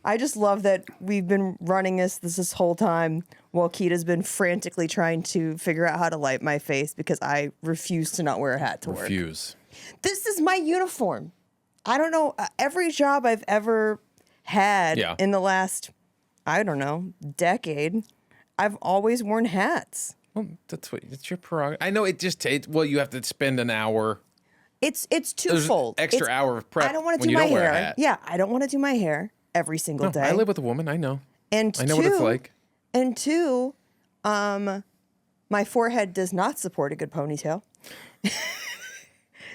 I just love that we've been running this whole time while Keida's been frantically trying to figure out how to light my face because I refuse to not wear a hat to work. Refuse. This is my uniform. I don't know. Every job I've ever had in the last, I don't know, decade, I've always worn hats. Well, it's your prerogative. I know it just takes, well, you have to spend an hour. It's twofold. Extra hour of prep. I don't want to do my hair. Yeah, I don't want to do my hair every single day. I live with a woman. I know. And I know what it's like. And two, my forehead does not support a good ponytail.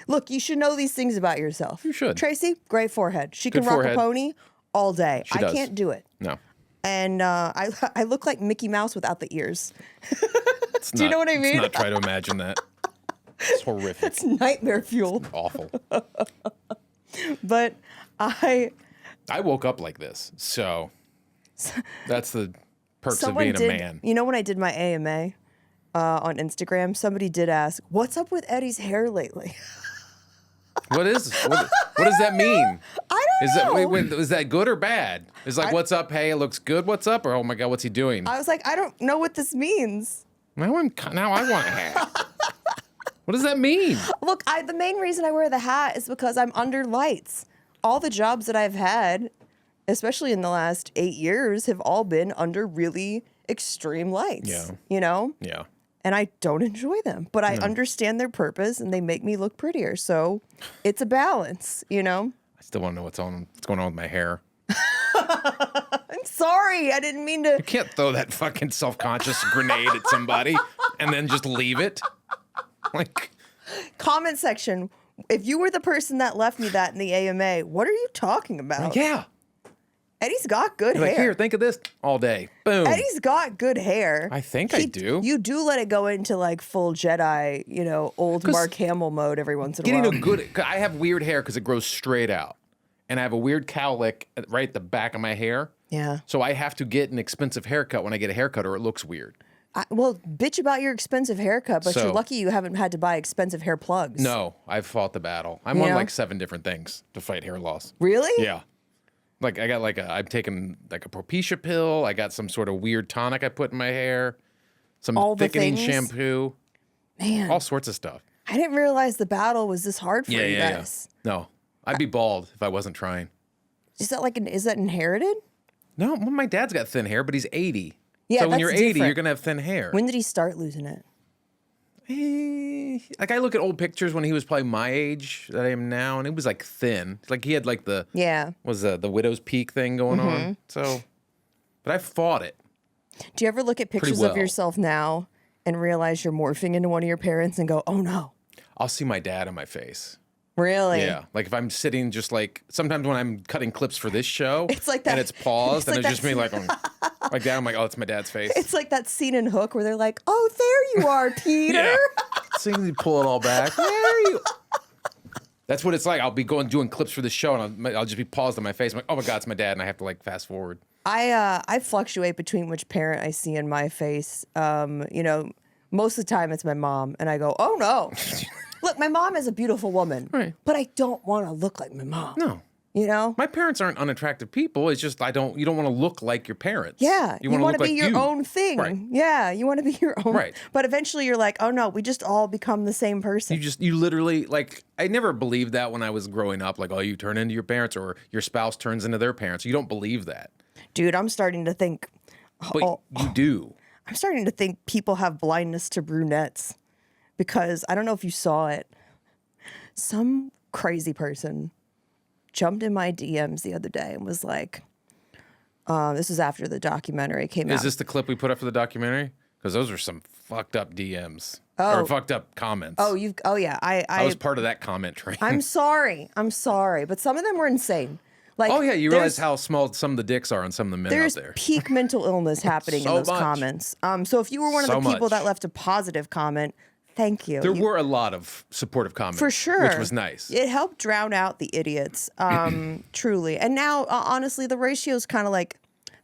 Look, you should know these things about yourself. You should. Tracy, great forehead. She can rock a pony all day. I can't do it. No. And I look like Mickey Mouse without the ears. Do you know what I mean? Let's not try to imagine that. It's horrific. That's nightmare fuel. It's awful. But I woke up like this, so that's the perks of being a man. You know, when I did my AMA on Instagram, somebody did ask, "What's up with Eddie's hair lately?" What does that mean? I don't know. Is that good or bad? It's like, what's up? Hey, it looks good. What's up? Or, oh my God, what's he doing? I was like, I don't know what this means. Now I want a hat. What does that mean? Look, the main reason I wear the hat is because I'm under lights. All the jobs that I've had, especially in the last 8 years, have all been under really extreme lights. Yeah. You know? Yeah. And I don't enjoy them, but I understand their purpose and they make me look prettier. So it's a balance, you know? I still want to know what's going on with my hair. I'm sorry. I didn't mean to. You can't throw that fucking self-conscious grenade at somebody and then just leave it. Like, comment section. If you were the person that left me that in the AMA, what are you talking about? Yeah. Eddie's got good hair. Like, here, think of this all day. Boom. Eddie's got good hair. I think I do. You do let it go into like full Jedi, you know, old Mark Hamill mode every once in a while. I have weird hair because it grows straight out. And I have a weird cowlick right at the back of my hair. Yeah. So I have to get an expensive haircut when I get a haircut or it looks weird. Well, bitch about your expensive haircut, but you're lucky you haven't had to buy expensive hair plugs. No, I've fought the battle. I'm on like 7 different things to fight hair loss. Really? Yeah. Like I got I'm taking like a Propecia pill. I got some sort of weird tonic I put in my hair. Some thickening shampoo. Man. All sorts of stuff. I didn't realize the battle was this hard for you guys. Yeah. No, I'd be bald if I wasn't trying. Is that inherited? No, well, my dad's got thin hair, but he's 80. Yeah, so when you're 80, different. you're going to have thin hair. When did he start losing it? Like I look at old pictures when he was probably my age that I am now, and it was like thin. It's like he had like the the widow's peak thing going on. So, but I fought it. Do you ever look at pictures of yourself now and realize you're morphing into one of your parents and go, "Oh no"? I'll see my dad on my face. Really? Yeah. Like if I'm sitting just like sometimes when I'm cutting clips for this show, it's like that, and it's paused, and like it's just me like that. I'm like, oh, it's my dad's face. It's like that scene in Hook where they're like, "Oh, there you are, Peter." Yeah. So you pull it all back. There you. That's what it's like. I'll be doing clips for this show, and I'll just be paused on my face. I'm like, oh my God, it's my dad, and I have to like fast forward. I fluctuate between which parent I see in my face. You know, most of the time it's my mom, and I go, oh no. Look, my mom is a beautiful woman, right? But I don't want to look like my mom. No. You know? My parents aren't unattractive people. It's just you don't want to look like your parents. Yeah. You want to be like your own thing. Right. Yeah. You want to be your own. Right. But eventually you're like, oh no, we just all become the same person. You literally, like, I never believed that when I was growing up. Like, oh, you turn into your parents or your spouse turns into their parents. You don't believe that. Dude, I'm starting to think. But you do. I'm starting to think people have blindness to brunettes because I don't know if you saw it. Some crazy person jumped in my DMs the other day and was like, this was after the documentary came out. Is this the clip we put up for the documentary? Because those are some fucked up DMs or fucked up comments. Oh yeah. I was part of that comment train. I'm sorry. But some of them were insane. Like, oh yeah, you realize how small some of the dicks are on some of the men out there. There's peak mental illness happening in those comments. So if you were one of the people that left a positive comment, thank you. There were a lot of supportive comments. For sure. Which was nice. It helped drown out the idiots, truly. And now, honestly, the ratio is kind of like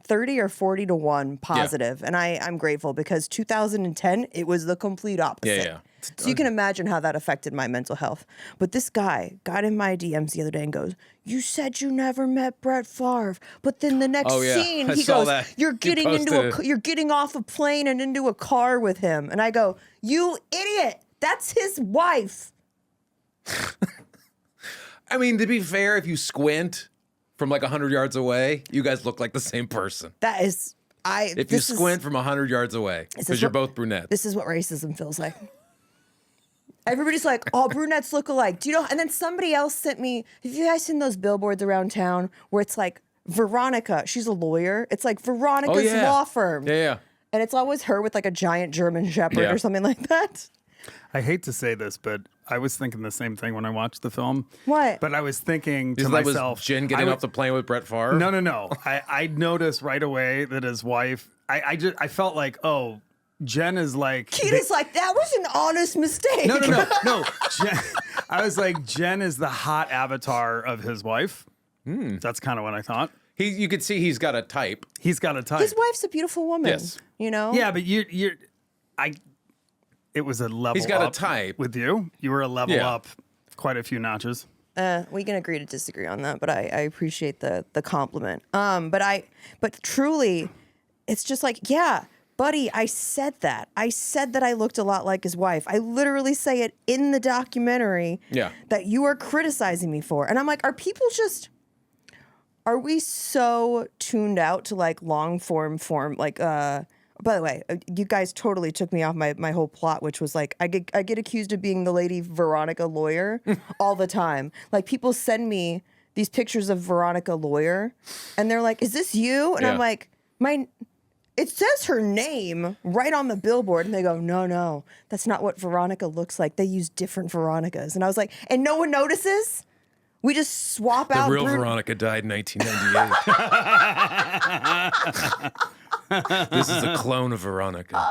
30 or 40 to 1 positive. And I'm grateful because 2010, it was the complete opposite. Yeah. So you can imagine how that affected my mental health. But this guy got in my DMs the other day and goes, "You said you never met Brett Favre, but then the next scene he goes, you're getting off a plane and into a car with him." And I go, "You idiot! That's his wife." I mean, to be fair, if you squint from like 100 yards away, you guys look like the same person. That is, If you squint from 100 yards away, because you're both brunettes. This is what racism feels like. Everybody's like, "Oh, brunettes look alike." Do you know? And then somebody else sent me, have you guys seen those billboards around town where it's like, Veronica, she's a lawyer. It's like Veronica's law firm. Yeah. And it's always her with like a giant German Shepherd or something like that. I hate to say this, but I was thinking the same thing when I watched the film. What? But I was thinking to That myself, was Jen getting off the plane with Brett Favre? No. I noticed right away that his wife, I felt like, oh, Jen is like... Keida's like, that was an honest mistake. No. Jen, I was like, Jen is the hot avatar of his wife. That's kind of what I thought. You could see he's got a type. He's got a type. His wife's a beautiful woman. Yes. You know? Yeah, but it was a level He's got up a type. with you. You were a level up quite a few notches. We can agree to disagree on that, but I appreciate the compliment. But truly, it's just like, yeah, buddy, I said that. I said that I looked a lot like his wife. I literally say it in the documentary that you are criticizing me for. And I'm like, are we so tuned out to like long form, like, by the way, you guys totally took me off my whole plot, which was like, I get accused of being the lady Veronica lawyer all the time. Like people send me these pictures of Veronica lawyer and they're like, "Is this you?" And I'm like, it says her name right on the billboard. And they go, no, that's not what Veronica looks like. They use different Veronicas. And I was like, and no one notices? We just swap out. The real Veronica died in 1998. This is a clone of Veronica.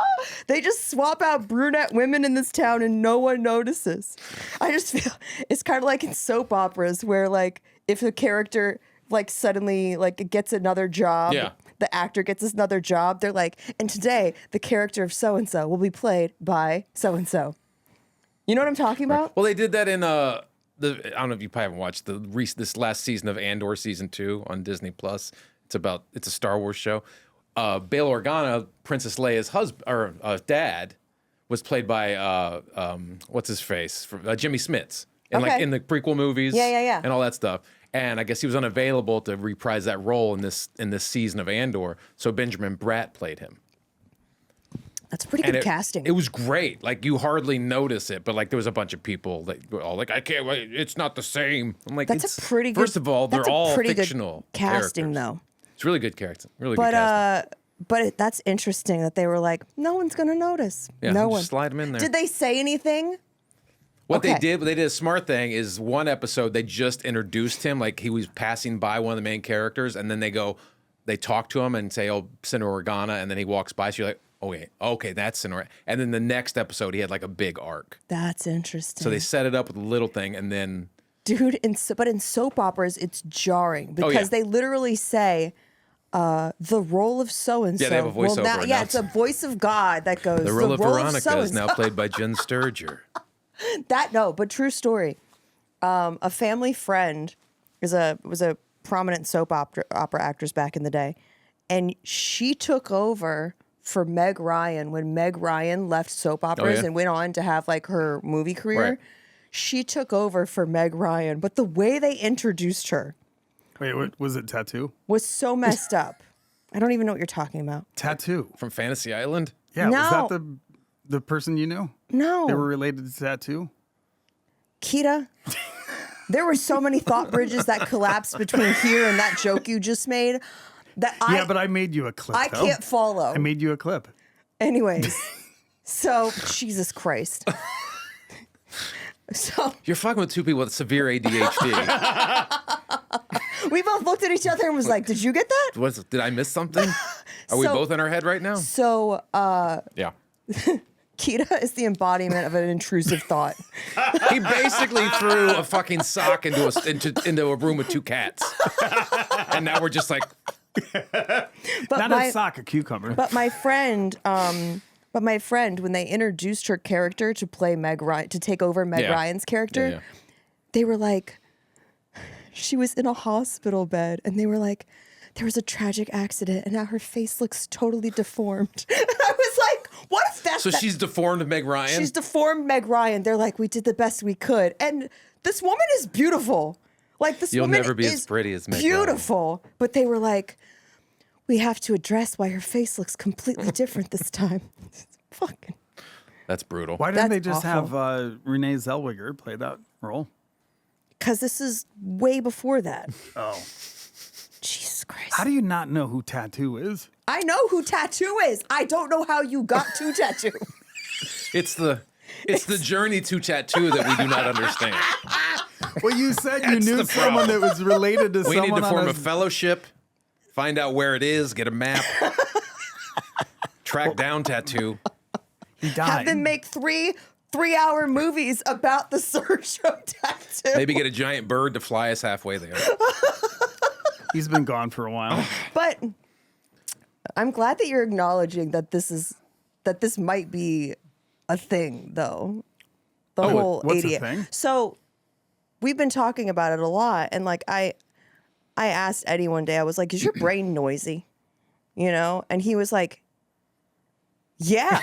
They just swap out brunette women in this town and no one notices. I just feel it's kind of like in soap operas where like if a character like suddenly like gets another job, the actor gets another job, they're like, and today the character of so-and-so will be played by so-and-so. You know what I'm talking about? Well, they did that in I don't know if you probably haven't watched this last season of Andor season 2 on Disney Plus. It's a Star Wars show. Bail Organa, Princess Leia's husband or dad, was played by what's his face, Jimmy Smits, like in the prequel movies, and all that stuff. And I guess he was unavailable to reprise that role in this season of Andor, so Benjamin Bratt played him. That's pretty good casting. It was great. Like you hardly notice it, but like there was a bunch of people that were all like, "I can't wait. It's not the same." I'm like, that's a pretty good. First of all, they're all fictional casting, characters. though. It's really good character. Really good casting. But that's interesting that they were like, no one's gonna notice. Yeah, no one. Slide them in there. Did they say anything? What they did a smart thing is one episode they just introduced him like he was passing by one of the main characters, and then they talk to him and say, "Oh, Senator Organa," and then he walks by, so you're like, "Oh wait, okay, that's Senator." And then the next episode he had like a big arc. That's interesting. So they set it up with a little thing, and then dude, but in soap operas it's jarring because they literally say. The role of so-and-so. Yeah, they have a voiceover. It's a voice of God that goes, the role of Veronica is now played by Jen Sturger. But true story. A family friend was a prominent soap opera actress back in the day, and she took over for Meg Ryan when Meg Ryan left soap operas and went on to have like her movie career. Right. She took over for Meg Ryan, but the way they introduced her. Wait, what was it? Tattoo? Was so messed up. I don't even know what you're talking about. Tattoo from Fantasy Island. Yeah, was that the person you knew? No, they were related to Tattoo. Keida, there were so many thought bridges that collapsed between here and that joke you just made. But I made you a clip. I can't follow. I made you a clip. Anyways, so Jesus Christ. So you're fucking with two people with severe ADHD. We both looked at each other and was like, "Did you get that? Did I miss something? Are we both in our head right now?" So, yeah. Keida is the embodiment of an intrusive thought. He basically threw a fucking sock into a room with two cats, and now we're just like, Not my, a sock, a cucumber. But my friend, when they introduced her character to play Meg Ryan, to take over Meg Ryan's character, they were like, she was in a hospital bed, and they were like, there was a tragic accident, and now her face looks totally deformed. And I was like, what if that's So she's deformed Meg Ryan? She's deformed Meg Ryan. They're like, we did the best we could. And this woman is beautiful. Like, this You'll woman never be is as pretty as Meg beautiful. Ryan. But they were like, we have to address why her face looks completely different this time. Fucking. That's brutal. Why didn't they just awful. have Renee Zellweger play that role? Because this is way before that. Oh. Jesus Christ. How do you not know who Tattoo is? I know who Tattoo is. I don't know how you got to Tattoo. It's the journey to Tattoo that we do not understand. Well, you said you knew someone that was related to We someone need to form on a fellowship, find out where it is, get a map, track down Tattoo. He died. Have them make three-hour movies about the search of Tattoo. Maybe get a giant bird to fly us halfway there. He's been gone for a while. But I'm glad that you're acknowledging that this might be a thing, though. The whole what's a ADHD. thing? So we've been talking about it a lot, and like I asked Eddie one day, I was like, "Is your brain noisy?" You know, and he was like, "Yeah,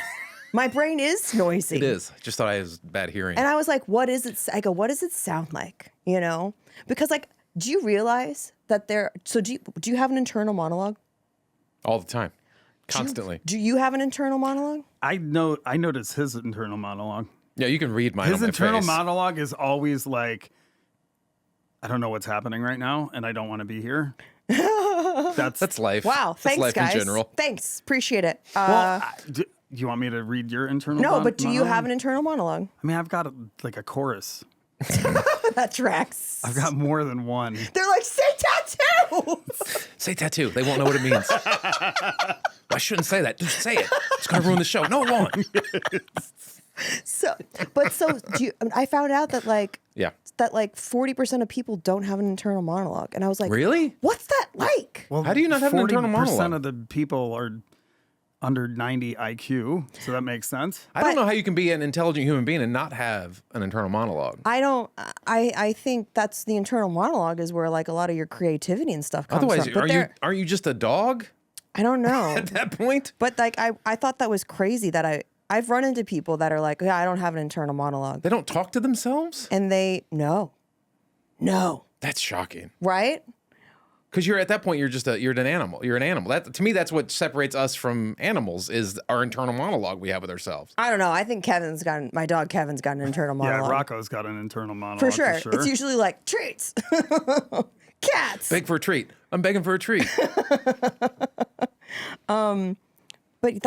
my brain is noisy." It is. I just thought I was bad hearing. And I was like, "What is it?" I go, "What does it sound like?" You know, because like, do you realize that do you have an internal monologue? All the time. Constantly. Do you have an internal monologue? I notice his internal monologue. Yeah, you can read mine His on my internal face. monologue is always like, I don't know what's happening right now, and I don't want to be here. That's life. Wow, That's thanks, life guys. in general. Thanks, appreciate it. Do you want me to read your internal No, but do you monologue? have an internal monologue? I mean, I've got like a chorus. That tracks. I've got more than one. They're like, say Tattoo. Say Tattoo. They won't know what it means. I shouldn't say that. Just say it. It's going to ruin the show. No, it won't. I found out that like 40% of people don't have an internal monologue, and I was like, Really? What's that like? Well, How do you not have an internal 40% monologue? of the people are under 90 IQ, so that makes sense. I don't know how you can be an intelligent human being and not have an internal monologue. I think that's the internal monologue is where like a lot of your creativity and stuff comes Otherwise, from. But aren't you just a dog I don't know. at that point? But like I thought that was crazy that I've run into people that are like, yeah, I don't have an internal monologue. They don't talk to themselves? And no. That's shocking. Right? Because you're at that point, you're an animal. You're an animal. That to me, that's what separates us from animals is our internal monologue we have with ourselves. I don't know. I think my dog Kevin's got an internal monologue. Yeah, Rocco's got an internal monologue. For sure. It's usually like treats. Cats. Beg for a treat. I'm begging for a treat. But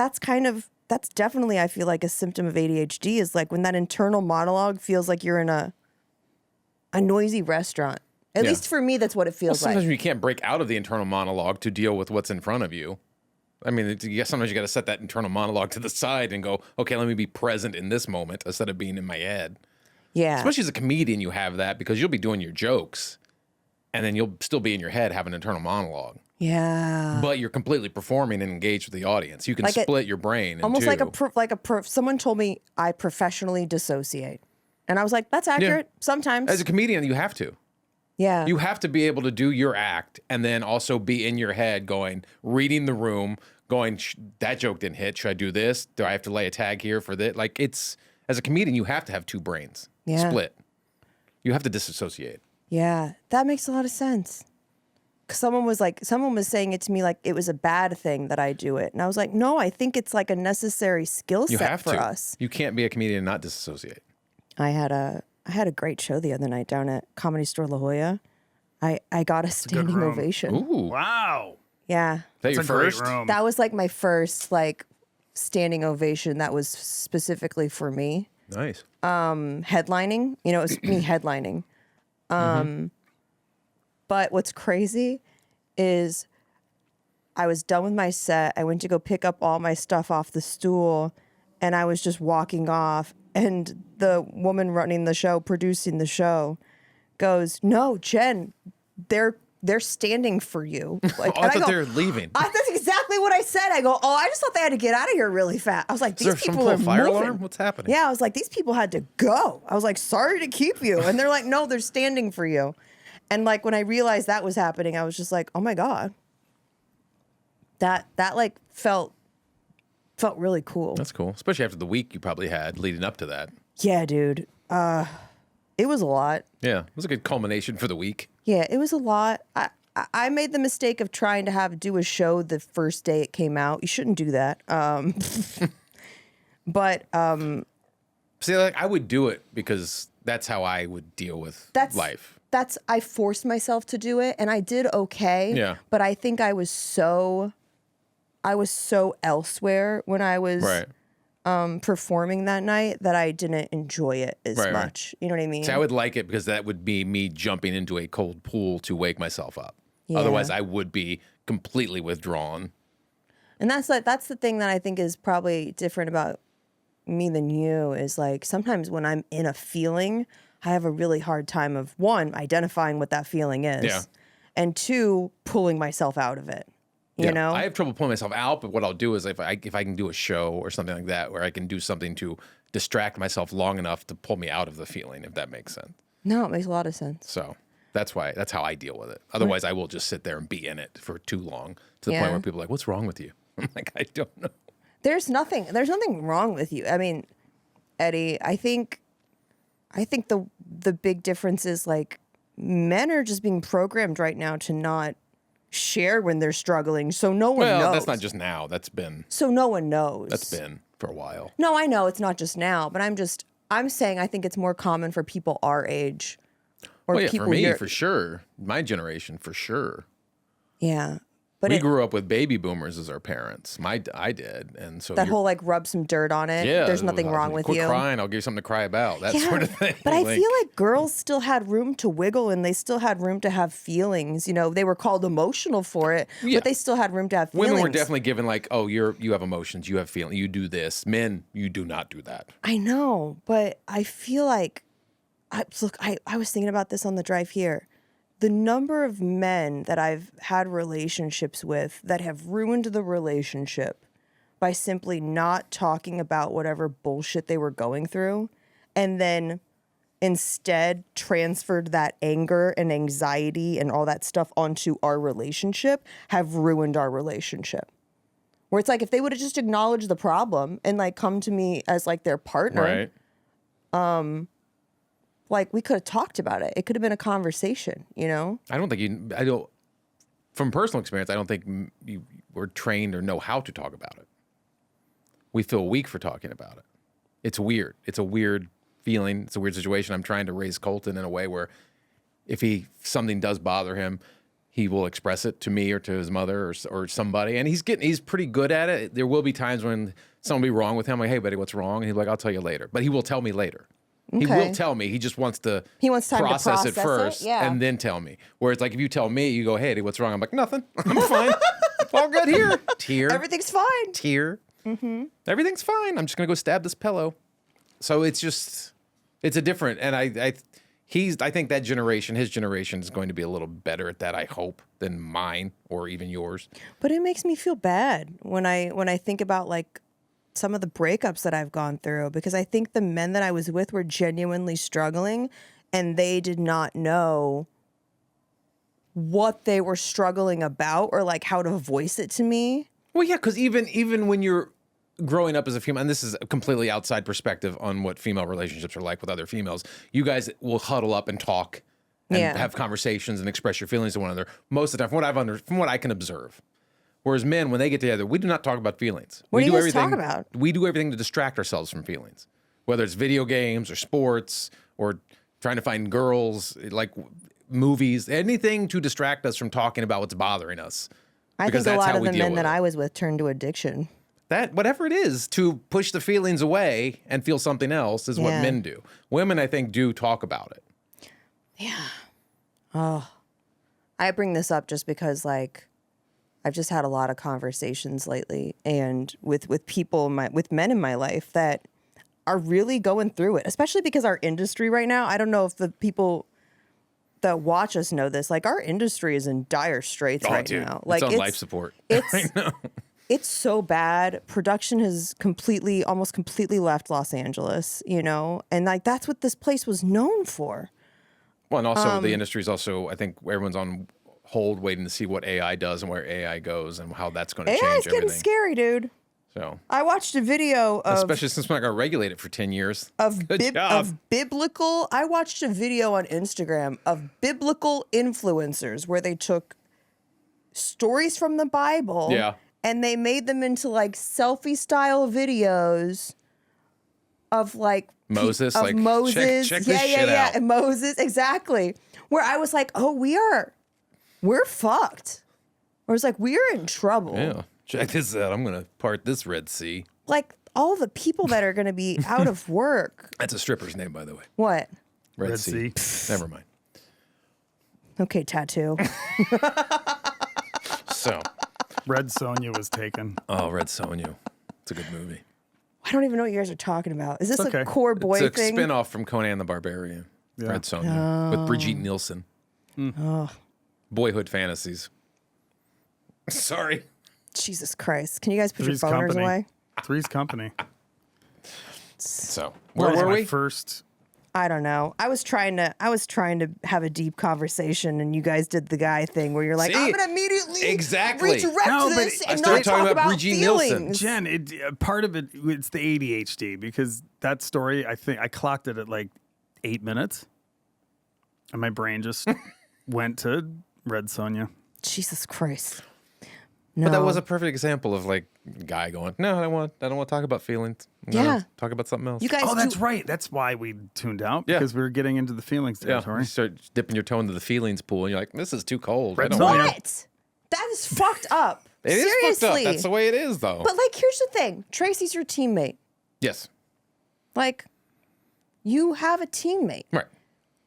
that's definitely, I feel like, a symptom of ADHD is like when that internal monologue feels like you're in a noisy restaurant. At Yeah. least for me, that's what it feels Sometimes like. you can't break out of the internal monologue to deal with what's in front of you. I mean, sometimes you got to set that internal monologue to the side and go, okay, let me be present in this moment instead of being in my head. Yeah. Especially as a comedian, you have that because you'll be doing your jokes and then you'll still be in your head having an internal monologue. Yeah. But you're completely performing and engaged with the audience. You can split your brain in almost two. someone told me I professionally dissociate. And I was like, that's accurate. Sometimes. As a comedian, you have to. Yeah. You have to be able to do your act and then also be in your head going, reading the room, going, that joke didn't hit. Should I do this? Do I have to lay a tag here for this? Like as a comedian, you have to have two brains split. You have to disassociate. Yeah. That makes a lot of sense. 'Cause someone was saying it to me like it was a bad thing that I do it. And I was like, no, I think it's like a necessary skill You set have for to. us. You can't be a comedian and not disassociate. I had a great show the other night down at Comedy Store La Jolla. I got a standing room. ovation. Ooh. Wow. Yeah. Is that your It's a great first? room. That was like my first like standing ovation that was specifically for me. Nice. Headlining, it was me headlining. But what's crazy is I was done with my set. I went to go pick up all my stuff off the stool and I was just walking off and the woman running the show, producing the show, goes, "No, Jen, they're they're standing for you. Like, Oh, I thought they were leaving. That's exactly what I said. I go, oh, I just thought they had to get out of here really fast. I was like, Is these there some people kind are of fire moving. alarm? What's happening? Yeah, I was like, these people had to go. I was like, sorry to keep you. And they're like, no, they're standing for you. And like when I realized that was happening, I was just like, oh my God. That like felt really cool. That's cool, especially after the week you probably had leading up to that. Yeah, dude. It was a lot. Yeah, it was a good culmination for the week. Yeah, it was a lot. I made the mistake of trying to do a show the first day it came out. You shouldn't do that. But See, like I would do it because that's how I would deal with life. I forced myself to do it, and I did okay. Yeah. But I think I was so elsewhere when I was Right. performing that night that I didn't enjoy it as Right. much. You know what I mean? See, I would like it because that would be me jumping into a cold pool to wake myself up. Yeah. Otherwise, I would be completely withdrawn. And that's the thing that I think is probably different about me than you is like sometimes when I'm in a feeling, I have a really hard time of one, identifying what that feeling is. Yeah. And two, pulling myself out of it. You know? I have trouble pulling myself out, but what I'll do is if I can do a show or something like that where I can do something to distract myself long enough to pull me out of the feeling, if that makes sense. No, it makes a lot of sense. So that's how I deal with it. Otherwise, I will just sit there and be in it for too long to the Yeah. point where people are like, what's wrong with you? I'm like, I don't know. There's nothing wrong with you. I mean, Eddie, I think the big difference is like men are just being programmed right now to not share when they're struggling, so no one knows. Well, that's not just now. So no one knows. That's been for a while. No, I know it's not just now, but I'm saying I think it's more common for people our age. Or Well, yeah, people for me, your, for sure. My generation, for sure. Yeah. But We grew up with baby boomers as our parents. I did, and so that whole like rub some dirt on it. yeah, There's nothing wrong with quit you. crying. I'll give you something to cry about. That sort of thing. But I feel like girls still had room to wiggle and they still had room to have feelings. You know, they were called emotional for it, Yeah. but they still had room to have feelings. women were definitely given like, oh, you have emotions, you have feelings, you do this. Men, you do not do that. I know, but I feel like, I was thinking about this on the drive here. The number of men that I've had relationships with that have ruined the relationship by simply not talking about whatever bullshit they were going through and then instead transferred that anger and anxiety and all that stuff onto our relationship have ruined our relationship. Where it's like if they would have just acknowledged the problem and like come to me as like their partner, Right. like we could have talked about it. It could have been a conversation, you know? From personal experience, I don't think you were trained or know how to talk about it. We feel weak for talking about it. It's weird. It's a weird feeling. It's a weird situation. I'm trying to raise Colton in a way where if something does bother him, he will express it to me or to his mother or somebody. And he's pretty good at it. There will be times when something will be wrong with him. I'm like, hey, buddy, what's wrong? And he's like, I'll tell you later. But he will tell me later. Okay. He will tell me. He just wants to time to process it first yeah. and then tell me. Whereas like if you tell me, you go, hey, what's wrong? I'm like, nothing. I'm fine. It's all good here. Tear. Everything's fine. Tear. Mm-hmm. Everything's fine. I'm just gonna go stab this pillow. So it's a different. And I think that generation, his generation, is going to be a little better at that. I hope than mine or even yours. But it makes me feel bad when I think about like some of the breakups that I've gone through because I think the men that I was with were genuinely struggling and they did not know what they were struggling about or like how to voice it to me. Well, yeah, because even when you're growing up as a female, and this is a completely outside perspective on what female relationships are like with other females, you guys will huddle up and talk and have conversations and express your feelings to one another most of the time, from what I can observe. Whereas men, when they get together, we do not talk about feelings. What do you guys everything, talk about? We do everything to distract ourselves from feelings, whether it's video games or sports or trying to find girls, like movies, anything to distract us from talking about what's bothering us. I think a lot of the men that I was with turned to addiction. That whatever it is to push the feelings away and feel something else is what men do. Women, I think, do talk about it. Yeah. Oh, I bring this up just because like I've just had a lot of conversations lately and with people with men in my life that are really going through it, especially because our industry right now, I don't know if the people that watch us know this. Like, our industry is in dire straits right now. Like, it's on life support. It's right now. It's so bad. Production has almost completely left Los Angeles, you know? And like, that's what this place was known for. Well, and also the industry's also, I think everyone's on hold waiting to see what AI does and where AI goes and how that's going to change AI's everything. getting scary, dude. So, I watched a video of... especially since we're not going to regulate it for 10 years. Of job. biblical... I watched a video on Instagram of biblical influencers where they took stories from the Bible... Yeah. And they made them into like selfie-style videos of like... Moses, of like, Moses. check this shit out. And Moses, exactly. Where I was like, oh, we're fucked. Or it's like, we're in trouble. Yeah. Check this out. I'm going to part this Red Sea. Like, all the people that are going to be out of work. That's a stripper's name, by the way. What? Red Sea. Never mind. Okay, tattoo. So. Red Sonja was taken. Oh, Red Sonja. It's a good movie. I don't even know what you guys are talking about. Is this okay. a core boy It's a thing? spinoff from Conan the Barbarian. Yeah. Red Sonja with Brigitte Nielsen. Boyhood Fantasies. Sorry. Jesus Christ. Can you guys put Three's your phoners Company. away? Three's Company. So Where where were we? First. I don't know. I was trying to have a deep conversation, and you guys did the guy thing where you're like, See? I'm gonna immediately Exactly. redirect No, but this I and started not talking talk about about Brigitte Nielsen. feelings. Jen, part of it's the ADHD because that story, I think I clocked it at like 8 minutes, and my brain just went to Red Sonja. Jesus Christ. No. But that was a perfect example of like a guy going, no, I don't want to talk about feelings. I'm gonna Yeah. talk about something else. You guys Oh, that's do, right. That's why we tuned out Yeah. because we were getting into the feelings yeah, territory. you start dipping your toe into the feelings pool, and you're like, this is too cold. I Red don't Sonja. want what? That is fucked up. it. It is Seriously. fucked up. That's the way it is, though. But like, here's the thing. Tracy's your teammate. Yes. Like, you have a teammate. Right.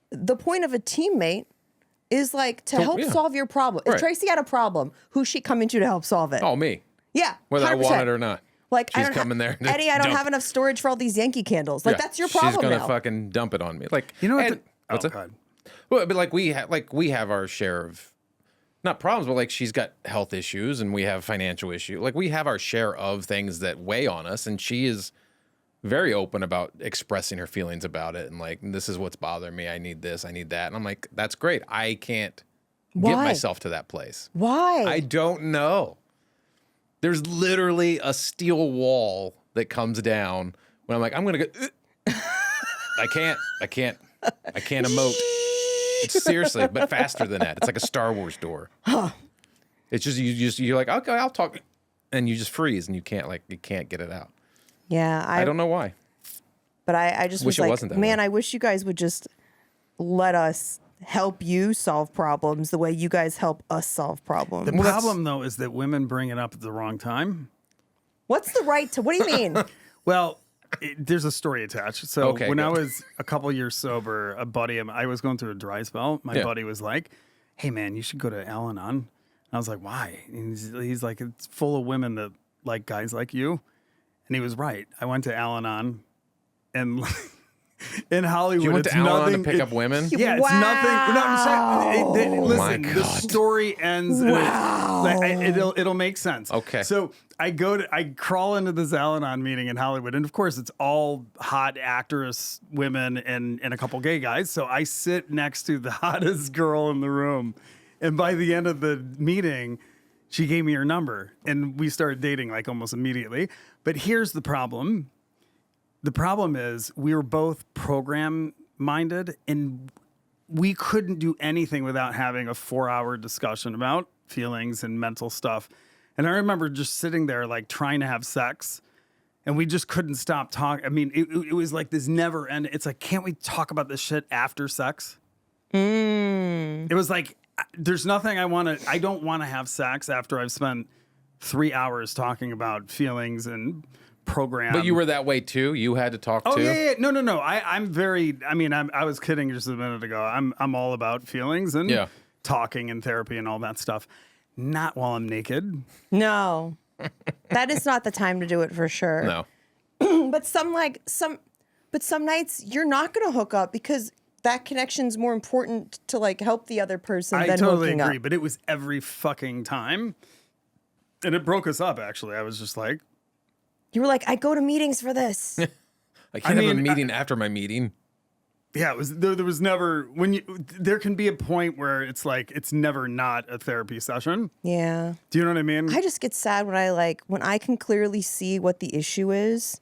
The point of a teammate is like to help yeah. solve your problem. If Right. Tracy had a problem, who's she coming to help solve it? Oh, me. Yeah. Whether I 100%. want it or not. Like, She's I don't coming there to Eddie, I don't dump. have enough storage for all these Yankee candles. Like, Yeah. that's your problem She's gonna now. fucking dump it on me. Like, You know what? and- what's it? God. Well, but like we have our share of not problems, but like she's got health issues and we have financial issues. Like we have our share of things that weigh on us, and she is very open about expressing her feelings about it and like, this is what's bothering me. I need this. I need that. And I'm like, that's great. I can't get Why? myself to that place. Why? I don't know. There's literally a steel wall that comes down when I'm like, I'm gonna go. I can't emote. It's seriously, but faster than that. It's like a Star Wars door. It's just you're like, okay, I'll talk, and you just freeze and you can't get it out. yeah, I don't know why. But I just Wish was it like, wasn't that man, way. I wish you guys would just let us help you solve problems the way you guys help us solve problems. The problem, though, is that women bring it up at the wrong time. What's the right to? What do you mean? Well, there's a story attached. So Okay, when I good. was a couple years sober, a buddy of mine, I was going through a dry spell. My Yeah. buddy was like, hey, man, you should go to Al-Anon. And I was like, why? And he's like, it's full of women that like guys like you. And he was right. I went to Al-Anon, and in Hollywood, You went it's to Al-Anon nothing. to pick up women? Yeah, it's nothing. No, I'm saying, Oh listen, my the God. story ends. Wow. It'll make sense. Okay. So I crawl into this Al-Anon meeting in Hollywood, and of course it's all hot actress women and a couple gay guys. So I sit next to the hottest girl in the room, and by the end of the meeting, she gave me her number, and we started dating like almost immediately. But here's the problem. The problem is we were both program minded, and we couldn't do anything without having a 4-hour discussion about feelings and mental stuff. And I remember just sitting there like trying to have sex, and we just couldn't stop talking. I mean, it was like this never end. It's like, can't we talk about this shit after sex? It was like, there's nothing I don't want to have sex after I've spent 3 hours talking about feelings and program. But you were that way too. You had to talk Oh too. yeah. No. I'm very. I mean, I was kidding just a minute ago. I'm all about feelings and Yeah. talking and therapy and all that stuff. Not while I'm naked. No, that is not the time to do it for sure. No. But some nights you're not gonna hook up because that connection's more important to like help the other person I than totally hooking agree, up. but it was every fucking time. And it broke us up, actually. I was just like, You were like, I go to meetings for this. I can't have a mean, meeting after my meeting. yeah, it was there was never there can be a point where it's like it's never not a therapy session. Yeah. Do you know what I mean? I just get sad when I can clearly see what the issue is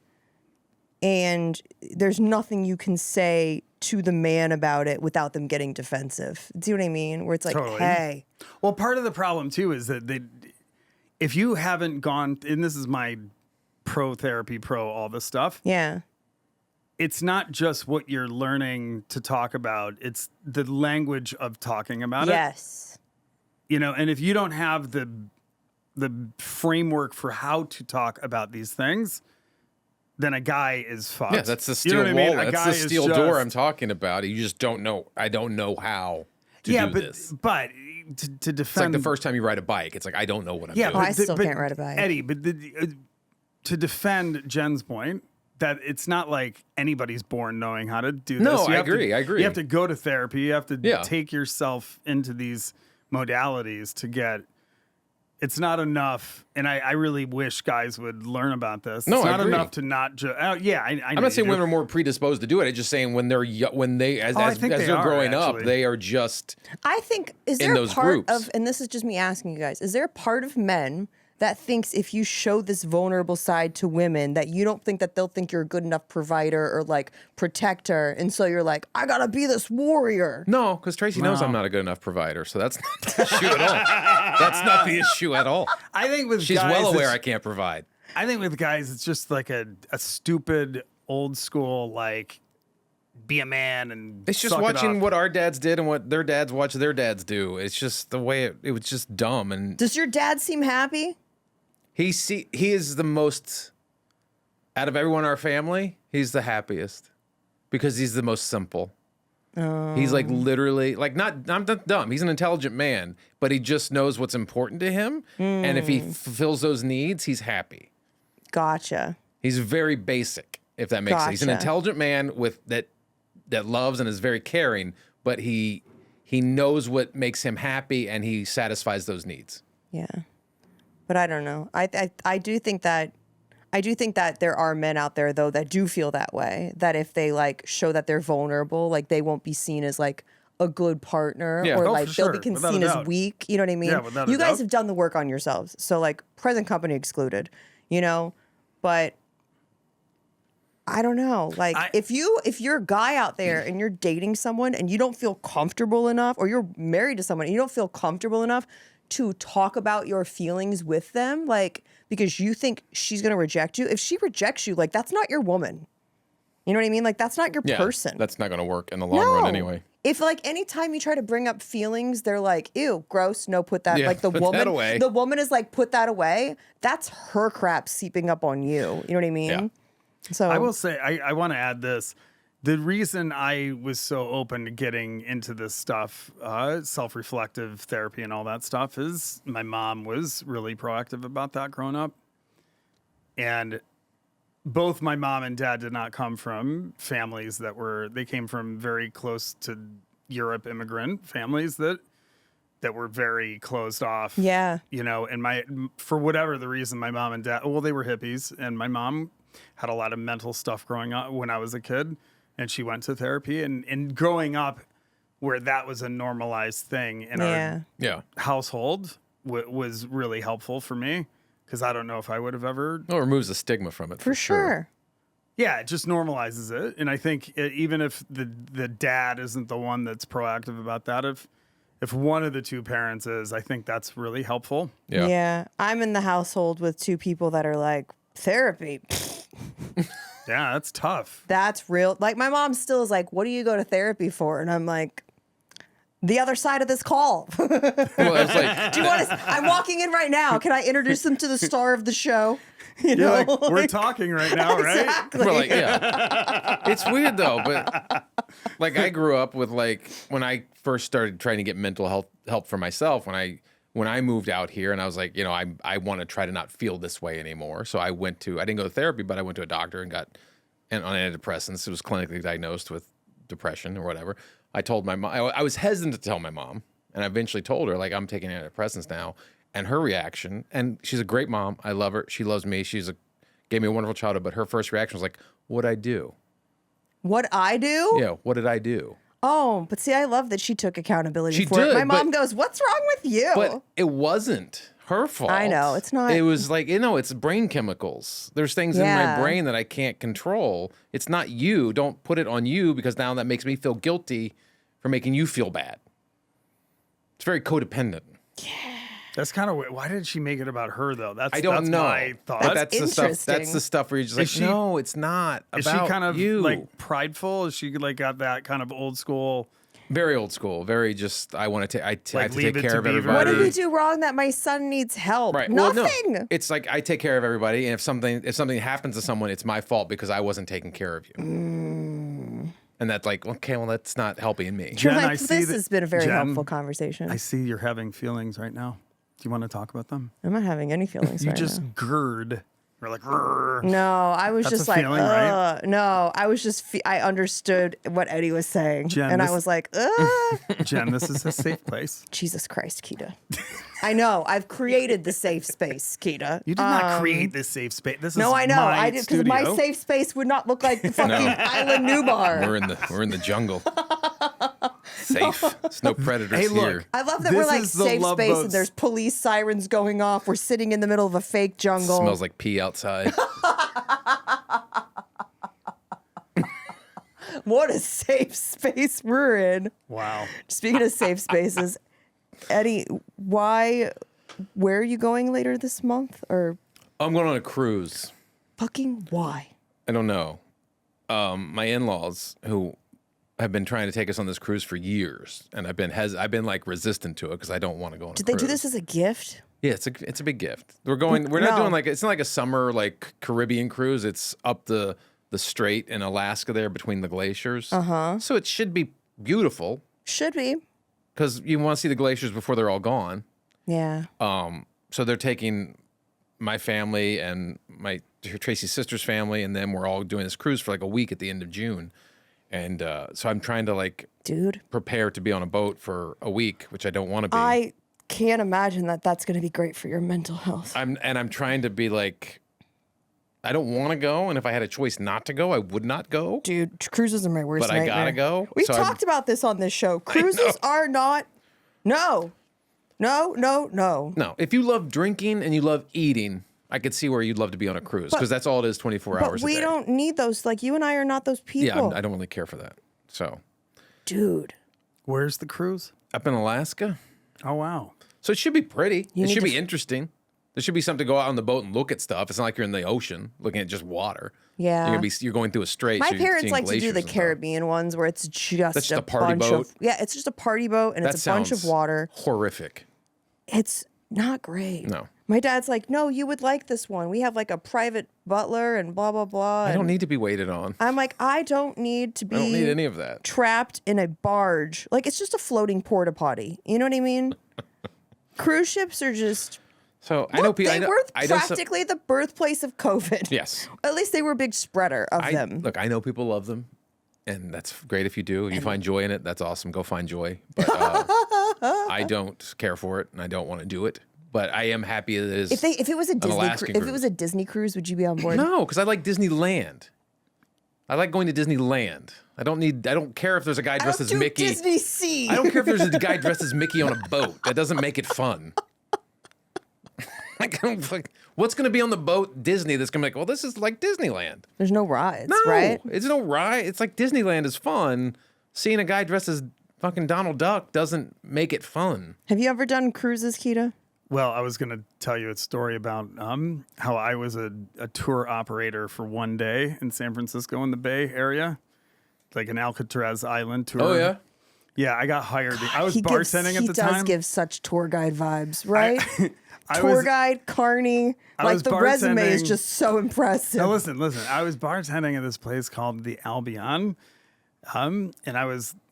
and there's nothing you can say to the man about it without them getting defensive. Do you know what I mean? Where it's like, Totally. hey. Well, part of the problem too is that if you haven't gone, and this is my pro therapy, all this stuff, Yeah. it's not just what you're learning to talk about, it's the language of talking about it. Yes. You know, and if you don't have the framework for how to talk about these things, then a guy is fucked. Yeah, that's the You steel know what I mean? wall. A That's guy the is steel just- door I'm talking about. You just don't know. I don't know how to do this. but to It's like defend the first time you ride a bike. It's like, I don't know what I'm yeah, doing. I still can't ride a bike. Eddie, but to defend Jen's point, that it's not like anybody's born knowing how to do this. No, You I have to- agree. I agree. You have to go to therapy. You have to Yeah. take yourself into these modalities to get. It's not enough, and I really wish guys would learn about this. No, it's I not agree. enough to not just. Yeah, I I'm not saying women are more predisposed to do it. I'm just saying when they're I think they they're are, growing up, actually. they are just I think, is in there a those part groups. of, and this is just me asking you guys, is there a part of men that thinks if you show this vulnerable side to women that you don't think that they'll think you're a good enough provider or like protector, and so you're like, I gotta be this warrior? no, because Tracy knows I'm not a good enough provider, so that's not the issue at all. That's not the issue at all. I think with She's guys, well aware it's- I can't provide. I think with guys, it's just like a stupid old school like be a man and It's just suck it watching up. what our dads did and what their dads watch their dads do. It's just the way it was just dumb. And Does your dad seem happy? he is the most, out of everyone in our family, he's the happiest because he's the most simple. He's like literally like I'm not dumb. He's an intelligent man, but he just knows what's important to him. And if he fulfills those needs, he's happy. Gotcha. He's very basic, if that makes sense. He's an Gotcha. intelligent man with that loves and is very caring, but he knows what makes him happy and he satisfies those needs. Yeah. But I don't know. I do think that there are men out there though that do feel that way. That if they like show that they're vulnerable, like they won't be seen as like a good partner, Yeah. or Oh, like for they'll be sure. Without a seen as doubt. weak. You know what I mean? Yeah, without a you guys doubt. have done the work on yourselves, so like present company excluded. You know, but I don't know. Like if you're a guy out there and you're dating someone and you don't feel comfortable enough, or you're married to someone and you don't feel comfortable enough to talk about your feelings with them, like because you think she's gonna reject you. If she rejects you, like that's not your woman. You know what I mean? Like that's not your Yeah, person. that's not going to work in the long run anyway. If like anytime you try to bring up feelings, they're like, ew, gross, no, put that. Yeah, like the put that away. the woman is like, put that away. That's her crap seeping up on you. You know what I mean? Yeah. So I will say, I want to add this. The reason I was so open to getting into this stuff, self-reflective therapy and all that stuff, is my mom was really proactive about that growing up. And both my mom and dad did not come from families they came from very close to Europe immigrant families that were very closed off. Yeah. You know, and for whatever the reason, my mom and dad, well, they were hippies, and my mom had a lot of mental stuff growing up when I was a kid, and she went to therapy. And growing up where that was a normalized thing in our Yeah. household was really helpful for me, because I don't know if I would have ever. Well, it removes the stigma from it. for sure. Yeah, it just normalizes it. And I think even if the dad isn't the one that's proactive about that, if one of the two parents is, I think that's really helpful. Yeah. Yeah. I'm in the household with two people that are like, therapy. Yeah, that's tough. That's real. Like my mom still is like, what do you go to therapy for? And I'm like, the other side of this call. Well, it's like, Do you want to? I'm walking in right now. Can I introduce them to the star of the show? You You're know, like, we're talking right now, right? Exactly. well, like, yeah. It's weird though, but like I grew up with like when I first started trying to get mental help for myself when I moved out here, and I was like, you know, I want to try to not feel this way anymore. So I didn't go to therapy, but I went to a doctor and got on antidepressants. It was clinically diagnosed with depression or whatever. I told my mom, I was hesitant to tell my mom, and I eventually told her, like, I'm taking antidepressants now. And her reaction, and she's a great mom. I love her. She loves me. Gave me a wonderful childhood. But her first reaction was like, what'd I do? What I do? Yeah, what did I do? Oh, but see, I love that she took accountability She for it. did, My mom but- goes, what's wrong with you? But it wasn't her fault. I know, it's not. It was like, it's brain chemicals. There's things in my Yeah. brain that I can't control. It's not you. Don't put it on you, because now that makes me feel guilty for making you feel bad. It's very codependent. That's kind of weird. Why did she make it about her though? I don't know. My thought. But That's that's the stuff. That's interesting. the stuff where you're just like, she- no, it's not Is about she kind of you. like prideful? Is she like got that kind of old school? Very old school. Very just. I want to take. I have to leave take it care to of Beaver. everybody. What did we do wrong that my son needs help? Right. Well, Nothing. no. It's like I take care of everybody, and if something happens to someone, it's my fault because I wasn't taking care of you. And that's like, okay, well, that's not helping me. Jen, Like, I see this that- has been a very Jen, helpful conversation. I see you're having feelings right now. Do you want to talk about them? I'm not having any feelings You right just now. gird. We're like, "Grr." No, I was That's just a like, feeling, right? No, I was just, I understood what Eddie was saying. Jen, and I this- was like, Jen, this is a safe place. Jesus Christ, Keida. I know. I've created the safe space, Keida. You did not create this safe space. This No, is I know. my I did, because my studio. safe space would not look like the fucking Island Newbar. We're in the jungle. Safe. There's no predators Hey, look. here. I love that This we're like is the safe Love space Boats. and there's police sirens going off. We're sitting in the middle of a fake jungle. Smells like pee outside. What a safe space we're in. Wow. Speaking of safe spaces, Eddie, where are you going later this month? Or I'm going on a cruise. fucking why? I don't know. My in-laws, who have been trying to take us on this cruise for years, and I've been like resistant to it because I don't want to go on. Did they do this as a gift? Yeah, it's a big gift. We're not No. doing like, it's not like a summer like Caribbean cruise. It's up the strait in Alaska there between the glaciers. So it should be beautiful Should be. because you want to see the glaciers before they're all gone. Yeah. So they're taking my family and Tracy's sister's family, and then we're all doing this cruise for like a week at the end of June. And so I'm trying to like Dude, prepare to be on a boat for a week, which I don't want to be. I can't imagine that that's going to be great for your mental health. I'm trying to be like, I don't want to go, and if I had a choice not to go, I would not go. Dude, cruises are my worst But I nightmare. gotta go, We've so I'm- talked about this on this show. Cruises are not. No. No, if you love drinking and you love eating, I could see where you'd love to be on a cruise because that's all it is, 24 But hours. we a day. don't need those. Like, you and I are not those people. Yeah, I don't really care for that. So Dude. Where's the cruise? up in Alaska, Oh, wow. so it should be pretty. You It need should to be interesting. There should be something to go out on the boat and look at stuff. It's not like you're in the ocean looking at just water. Yeah. You're going through a strait. My so you're parents seeing like to do glaciers the and stuff. Caribbean ones where it's just, That's just a party bunch boat? of. Yeah, it's just a party boat and That it's a bunch of sounds water. Horrific. It's not great. No. My dad's like, no, you would like this one. We have like a private butler and blah, blah, blah. I don't and need to be waited on. I'm like, I don't need to be I don't need any of that. trapped in a barge. Like, it's just a floating porta potty. You know what I mean? Cruise ships are just. So I know people. They were I know some- practically the birthplace of COVID. Yes. At least they were a big spreader of them. Look, I know people love them, and that's great if you do. If you find joy in it, that's awesome. Go find joy. But I don't care for it, and I don't want to do it. But I am happy it is. If it was a Disney Alaskan if it cruise. was a Disney cruise, would you be on board? No, because I like Disneyland. I like going to Disneyland. I don't care if there's a guy I dressed don't as do Mickey. Disney Sea. I don't care if there's a guy dressed as Mickey on a boat. That doesn't make it fun. Like, what's going to be on the boat Disney that's going to be like, well, this is like Disneyland. There's no rides, No, right? it's no ride. It's like Disneyland is fun. Seeing a guy dressed as fucking Donald Duck doesn't make it fun. Have you ever done cruises, Keida? Well, I was going to tell you a story about how I was a tour operator for one day in San Francisco in the Bay Area, like an Alcatraz Island tour. Oh, yeah? Yeah, I got hired. I was He bartending at the time. He does give such tour guide vibes, right? I Tour was- guy, carny. I Like was the resume is bartending- just so impressive. Now listen. I was bartending at this place called the Albion, and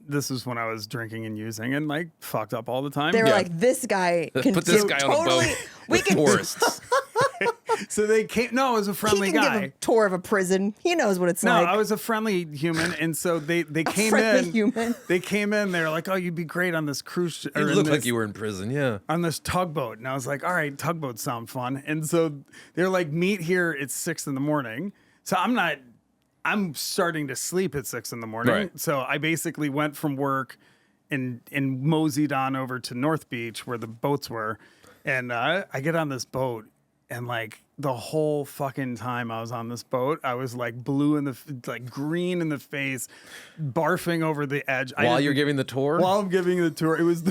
this was when I was drinking and using and like fucked up all the time. They were Yeah. like, this guy can Put this do guy totally. on a boat with tourists. So they came. No, I was a friendly He can guy. give a tour of a prison. He knows what it's No, like. I was a friendly human, and so they came friendly in. human. They came in. They're like, "Oh, you'd be great on this cruise ship." You look like you were in prison, yeah. On this tugboat, and I was like, "All right, tugboats sound fun." And so they're like, "Meet here at 6 a.m." So I'm starting to sleep at 6 a.m. Right. So I basically went from work and moseyed on over to North Beach where the boats were, and I get on this boat, and like the whole fucking time I was on this boat, I was like green in the face, barfing over the edge. While you're giving the tour? While I'm giving the tour, it was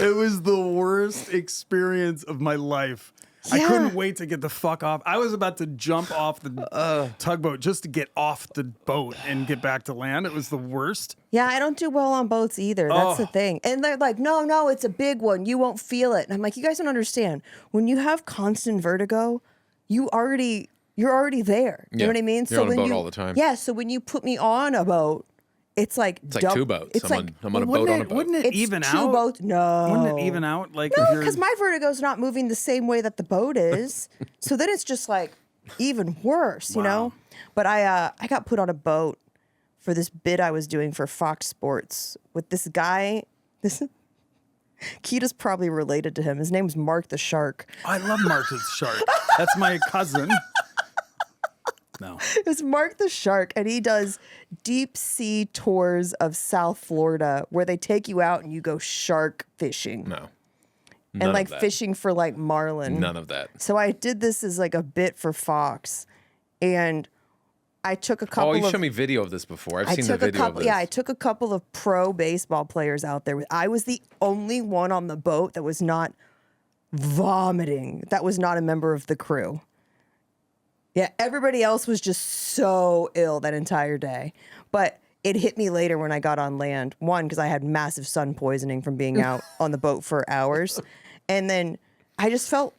it was the worst experience of my life. I Yeah. couldn't wait to get the fuck off. I was about to jump off the tugboat just to get off the boat and get back to land. It was the worst. Yeah, I don't do well on boats either. That's the thing. And they're like, no, it's a big one. You won't feel it. And I'm like, you guys don't understand. When you have constant vertigo, you're already there. You know what I mean? You're on a boat all the time. Yeah. So when you put me on a boat, it's like two boats. It's I'm on a boat on a boat. Wouldn't it it's even two out? boats. No. Wouldn't it even out? Like No, if you're because my vertigo's not moving the same way that the boat is. So then it's just like even worse, you know? But I got put on a boat for this bid I was doing for Fox Sports with this guy. Keida's probably related to him. His name's Mark the Shark. I love Marcus Shark. That's my cousin. No. It's Mark the Shark, and he does deep sea tours of South Florida where they take you out and you go shark fishing. No. And None like of that. fishing for like marlin. None of that. So I did this as like a bit for Fox, and I took a couple Oh, you of. showed me video of this before. I've I seen the took a video of couple. this. Yeah, I took a couple of pro baseball players out there. I was the only one on the boat that was not vomiting. That was not a member of the crew. Yeah, everybody else was just so ill that entire day. But it hit me later when I got on land. One, because I had massive sun poisoning from being out on the boat for hours. And then I felt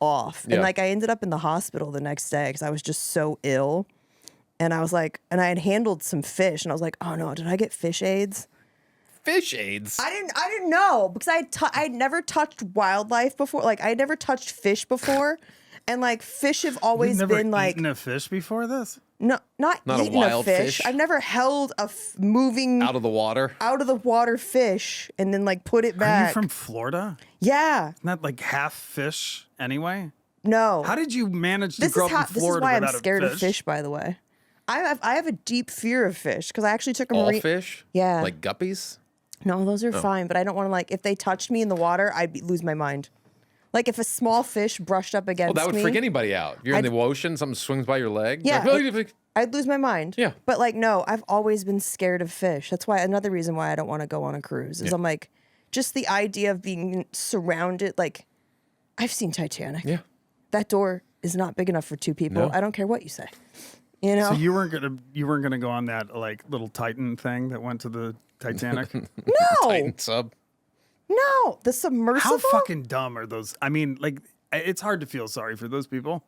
off. Yeah. And like I ended up in the hospital the next day because I was just so ill. And I was like, and I had handled some fish, and I was like, oh no, did I get fish AIDS? Fish AIDS. I didn't know because I had never touched wildlife before. Like I had never touched fish before. And like fish have always You've never been like eaten a fish before this? no, not a eaten wild fish. fish? I've never held a moving Out of the water. out of the water fish and then like put it Are back. you from Florida? Yeah, Isn't that like half fish anyway? no. How did you manage to this grow is up in this is Florida why I'm without scared a of fish. By the way, I have a deep fear of fish because I actually took a All marine. fish? Yeah. Like guppies? No, those are fine, but I don't want to like if they touched me in the water, lose my mind. Like if a small fish brushed up against Well, that would me, freak anybody out. If you're in the ocean, something swings by your leg. Yeah, Like, I'd lose my mind. Yeah. But like, no, I've always been scared of fish. That's why another reason why I don't want to go on a cruise is I'm like, just the idea of being surrounded. Like, I've seen Titanic. Yeah. That door is not big enough for two people. No. I don't care what you say. You know? So you weren't gonna go on that like little Titan thing that went to the Titanic? no, Titan sub. no, the submersible. How fucking dumb are those? I mean, like it's hard to feel sorry for those people.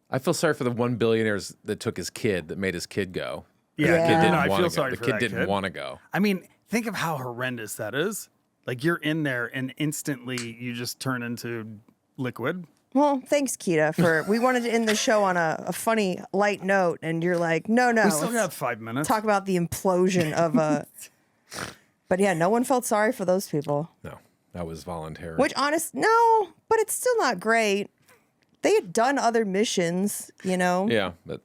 I feel sorry for the one billionaires that took his kid, that made his kid go. Yeah, Yeah. The kid didn't I want feel to go. sorry The for kid that didn't kid. want to go. I mean, think of how horrendous that is. Like you're in there and instantly you just turn into liquid. Well, thanks, Keida, for we wanted to end the show on a funny, light note, and you're like, no, We still let's got 5 minutes. talk about the implosion of a. But yeah, no one felt sorry for those people. No, that was voluntary. Which, no, but it's still not great. They had done other missions, you know? Yeah, but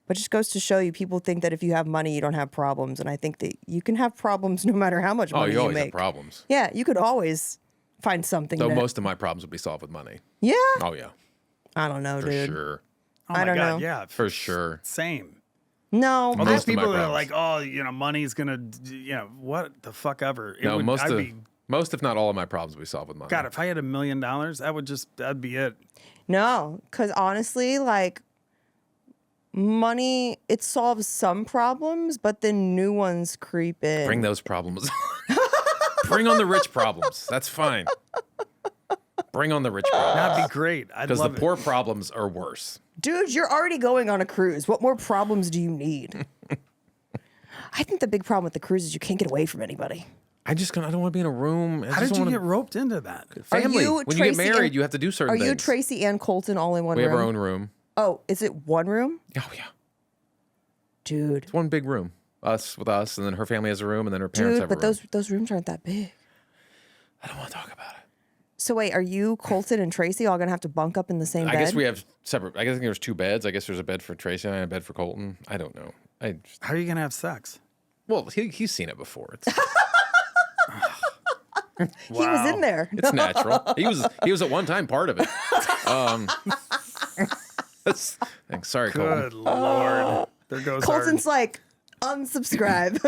But it just goes to show you, people think that if you have money, you don't have problems. And I think that you can have problems no matter how much money you always make. have problems. Yeah, you could always find something. Though that- most of my problems would be solved with money. Yeah? Oh yeah, I don't know, for dude. sure, Oh my I don't God, know. yeah, for sure. same. No, All Most those of my people that are problems. like, oh, money's gonna, what the fuck ever. It No, would- most I'd most if not all of my problems would be solved with money. God, if I had $1 million, that'd be it. no, because honestly, like, money, it solves some problems, but then new ones creep in. Bring those problems. Bring on the rich problems. That's fine. Bring on the rich problems. That'd be great. I'd Because the love it. poor problems are worse. Dude, you're already going on a cruise. What more problems do you need? I think the big problem with the cruise is you can't get away from anybody. I don't want to be in a room. How did you get roped into that? Family. you When you get Tracy married, and- you have to do certain Are things. you Tracy and Colton all in one We room? have our own room. Oh, is it one room? Oh, yeah. Dude. It's one big room. Us with us, and then her family has a room, and then her parents Dude, have a but room. those rooms aren't that big. I don't want to talk about it. So wait, are you, Colton, and Tracy all gonna have to bunk up in the same bed? I guess we have separate. I guess there's 2 beds. I guess there's a bed for Tracy and a bed for Colton. I don't know. How are you gonna have sex? Well, he's seen it before. It's He was in there. it's natural. He was at one time part of it. Thanks. Sorry, Colton. Good Lord. There goes Colton's like, unsubscribe.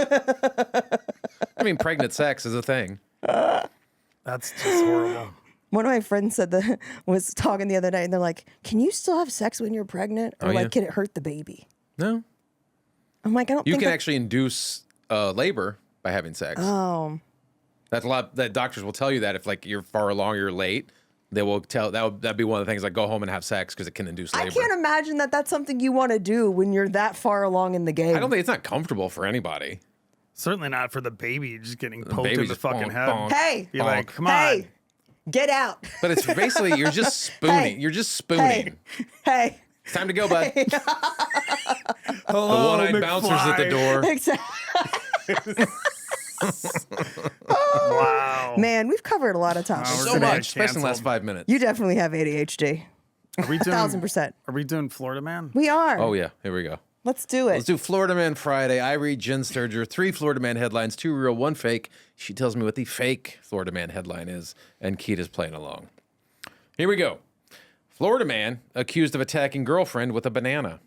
I mean, pregnant sex is a thing. That's just horrible. One of my friends was talking the other night, and they're like, "Can you still have sex when you're pregnant, or yeah. can it hurt the baby?" No, I'm like, I don't. you think can that- actually induce labor by having sex. Oh, That's a lot. That doctors will tell you that if like you're far along, or you're late. They will tell that'd be one of the things, like go home and have sex because it can induce labor. I can't imagine that that's something you want to do when you're that far along in the game. I don't think it's not comfortable for anybody. Certainly not for the baby just getting poked baby in the just fucking bonk, head. bonk. Hey, You're like, come on. hey, get out. But it's basically you're just spooning. Hey. You're just spooning. Hey, It's time to go, bud. hey. The Hello, one-eyed bouncer's at the McFly. door. Wow. Man, we've covered a lot of topics. We're So gonna today. get much, especially in the last canceled. 5 minutes. You definitely have ADHD. Are we doing 1,000%. Are we doing Florida Man? We are. Oh yeah, here we go. Let's do it. Let's do Florida Man Friday. I read Jen Sturger 3 Florida Man headlines, 2 real, 1 fake. She tells me what the fake Florida Man headline is, and Keida's playing along. Here we go. Florida man accused of attacking girlfriend with a banana.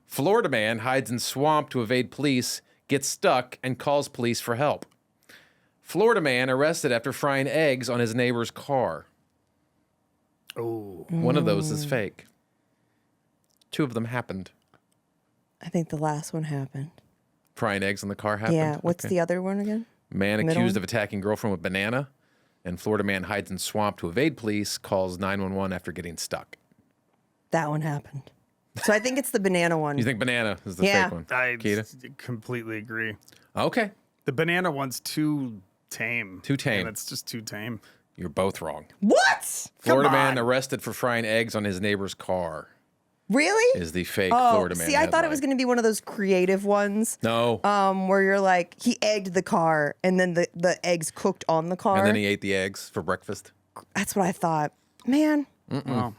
Florida man hides in swamp to evade police, gets stuck, and calls police for help. Florida man arrested after frying eggs on his neighbor's car. Oh. One of those is fake. 2 of them happened. I think the last one happened. Frying eggs in the car happened. Yeah. What's Okay. the other one again? Man Middle accused one? of attacking girlfriend with banana, and Florida man hides in swamp to evade police, calls 911 after getting stuck. That one happened. So I think it's the banana one. You think banana is the Yeah. fake one? I Keida? completely agree. Okay. The banana one's too tame. Too tame. And it's just too tame. You're both wrong. What? Florida Come man on. arrested for frying eggs on his neighbor's car Really? is the fake Oh, Florida man. see, I thought it was headline. going to be one of those creative ones. No. Where you're like, he egged the car and then the eggs cooked on the car. And then he ate the eggs for breakfast. That's what I thought. Man, Wow.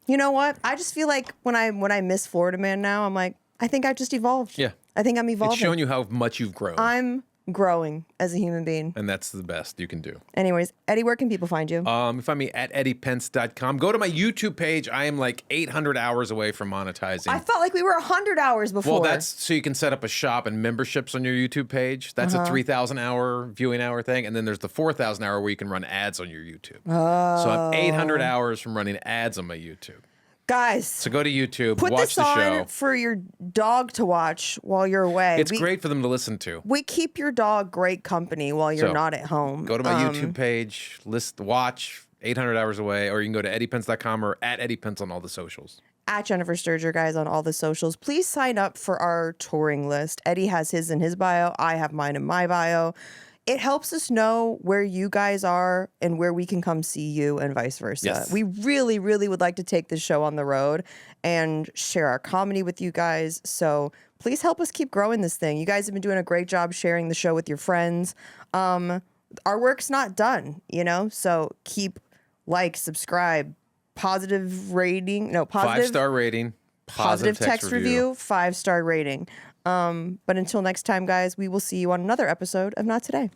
you know what? I just feel like when I miss Florida Man now, I'm like, I think I just evolved. Yeah. I think I'm evolving. It's showing you how much you've grown. I'm growing as a human being. and that's the best you can do. Anyways, Eddie, where can people find you? You find me at eddiepence.com. Go to my YouTube page. I am like 800 hours away from monetizing. I felt like we were 100 hours before. Well, that's so you can set up a shop and memberships on your YouTube page. That's a 3,000 hour viewing hour thing. And then there's the 4,000 hour where you can run ads on your YouTube. So I'm 800 hours from running ads on my YouTube. Guys, So go to YouTube, put watch this the on show. for your dog to watch while you're away. It's great for them to listen to. We keep your dog great company while you're So, not at home. Go to my YouTube page, watch 800 hours away, or you can go to eddiepence.com or at eddiepence on all the socials. At Jennifer Sturger, guys, on all the socials. Please sign up for our touring list. Eddie has his in his bio. I have mine in my bio. It helps us know where you guys are and where we can come see you and vice versa. Yes. We really, really would like to take this show on the road and share our comedy with you guys. So please help us keep growing this thing. You guys have been doing a great job sharing the show with your friends. Our work's not done, you know? So keep subscribe, positive rating. No, positive. 5-star rating, Positive text review, 5-star rating. But until next time, guys, we will see you on another episode of Not Today.